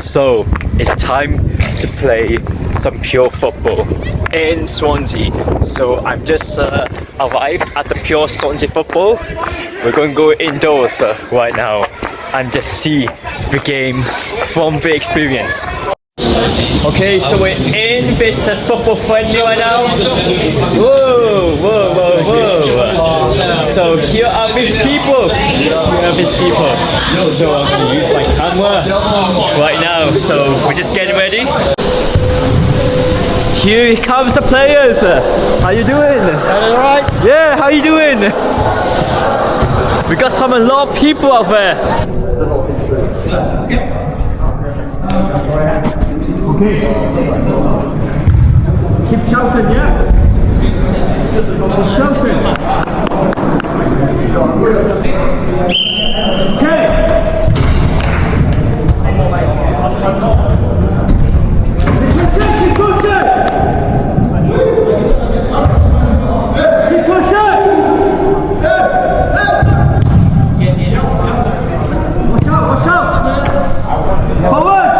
So it's time to play some pure football in Swansea. So I'm just arrived at the pure Swansea football. We're going to go indoors right now and just see the game from the experience. Okay, so we're in this football friendly right now. Whoa, whoa, whoa, whoa. So here are these people. So I'm going to use my camera right now. So we're just getting ready. Here comes the players. How you doing? Alright? Yeah, how you doing? We got a lot of people out there. Okay. Keep shouting, yeah? Keep shouting. Okay. Keep pushing. Keep pushing. Watch out, Forward.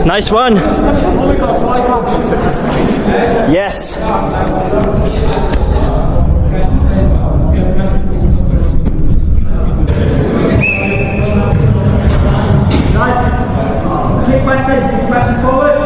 Nice one. Yes. Nice. Keep pressing forward.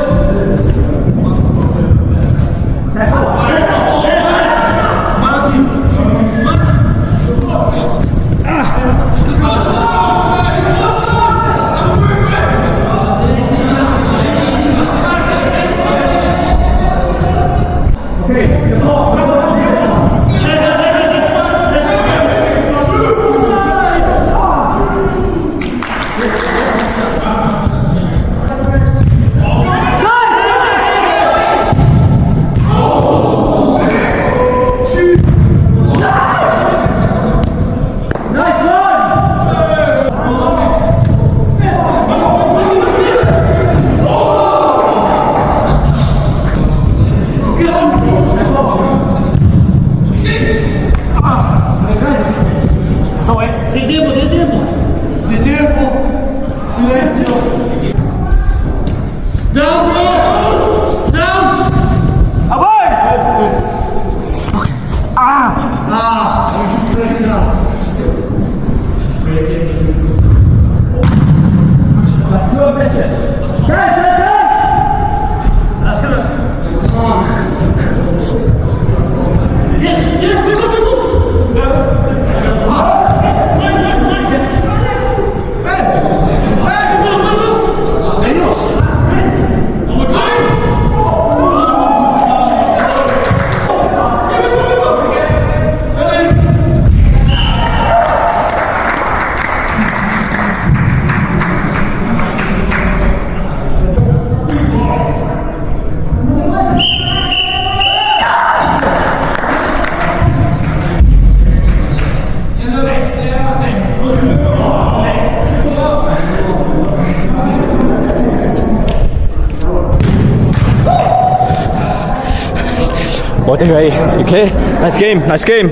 What a way. Okay, nice game, nice game.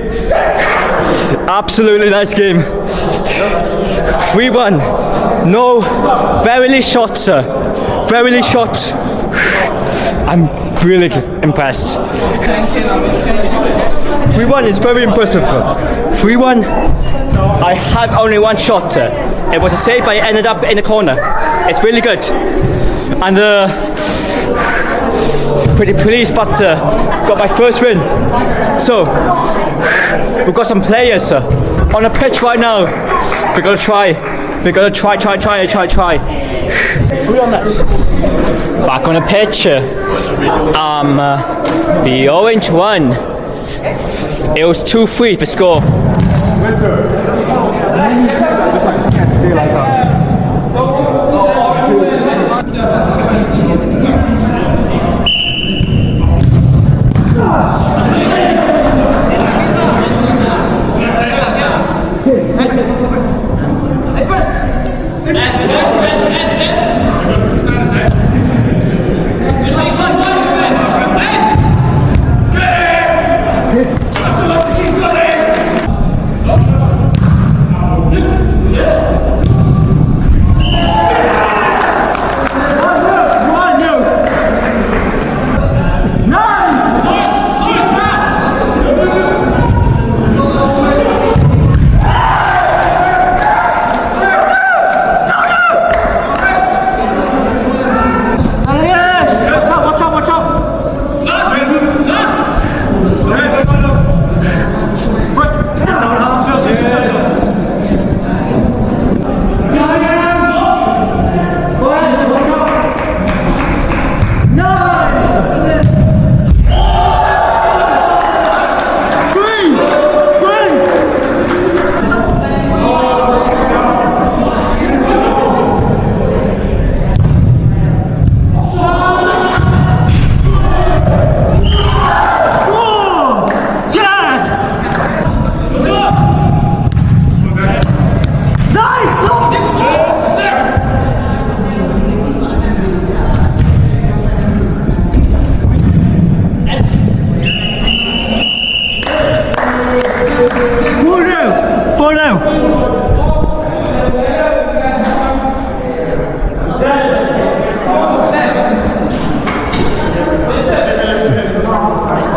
Absolutely nice game. 3-1. No, very short, sir. Very short. I'm really impressed. 3-1 is very impressive. 3-1. I had only one shot. It was a save, but it ended up in the corner. It's really good. And pretty pleased, but got my first win. So we've got some players on the pitch right now. We're gonna try. We're gonna try. Who on that? Back on the pitch. The orange one. It was 2-3 for score.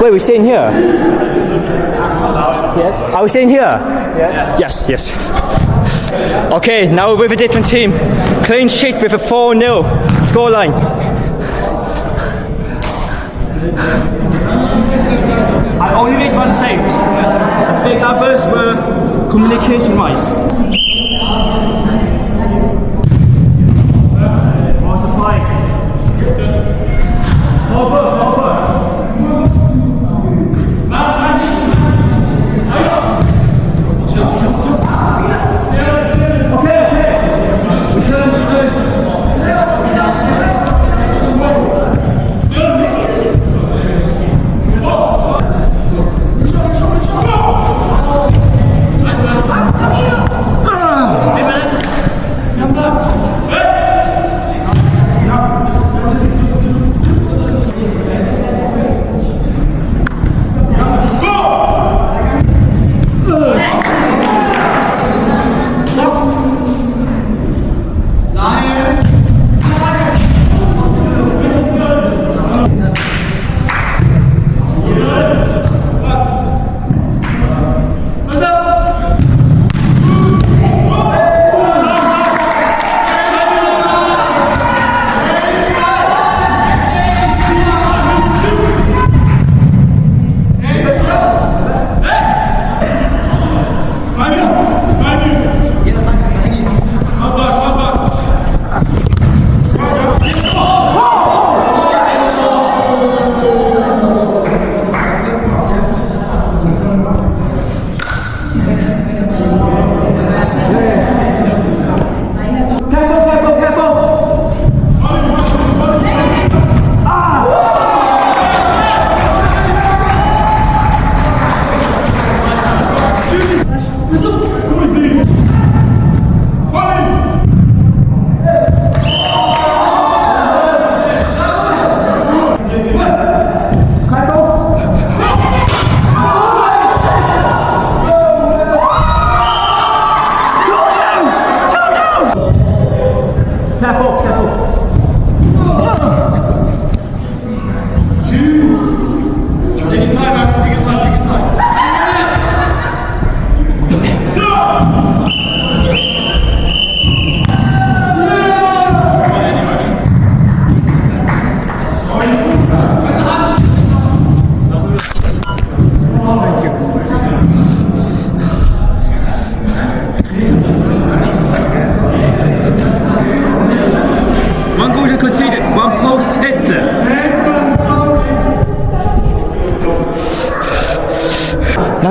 Wait, we're staying here? Yes. Are we staying here? Yes. Yes. Okay, now we're with a different team. Clean sheet with a 4-0 scoreline. I only made one saved. I think others were communication-wise. What's the fight? Over.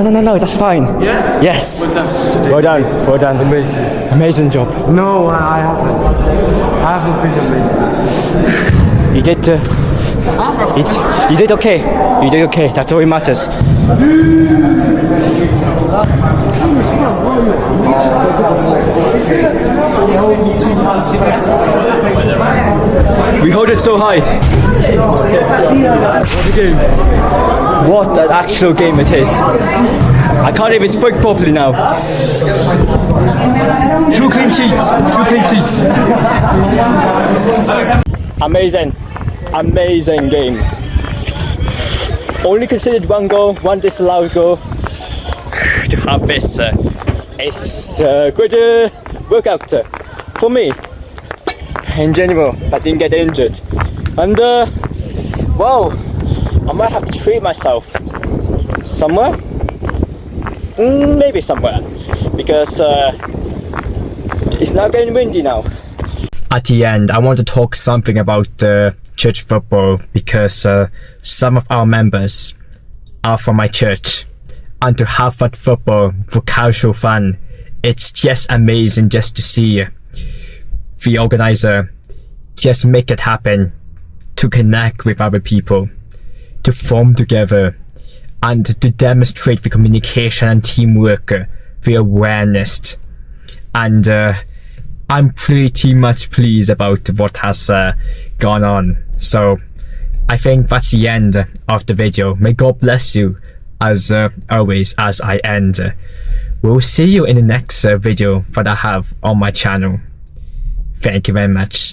No, that's fine. Yeah? Yes. Well done. Well done. Amazing. Amazing job. No, I haven't been amazing. You did. You did okay. You did okay. That's all that matters. We hold it so high. What a game. What an actual game it is. I can't even speak properly now. 2 clean sheets. 2 clean sheets. Amazing. Amazing game. Only considered 1 goal, 1 disallowed goal. To have this is a good workout for me. In general, I didn't get injured. And well, I might have to treat myself somewhere. Maybe somewhere. Because it's not getting windy now. At the end, I want to talk something about church football because some of our members are from my church, and to have that football for casual fun, it's just amazing just to see the organizer just make it happen, to connect with other people, to form together, and to demonstrate the communication and teamwork, the awareness. And I'm pretty much pleased about what has gone on. So I think that's the end of the video. May God bless you as always as I end. We'll see you in the next video that I have on my channel. Thank you very much.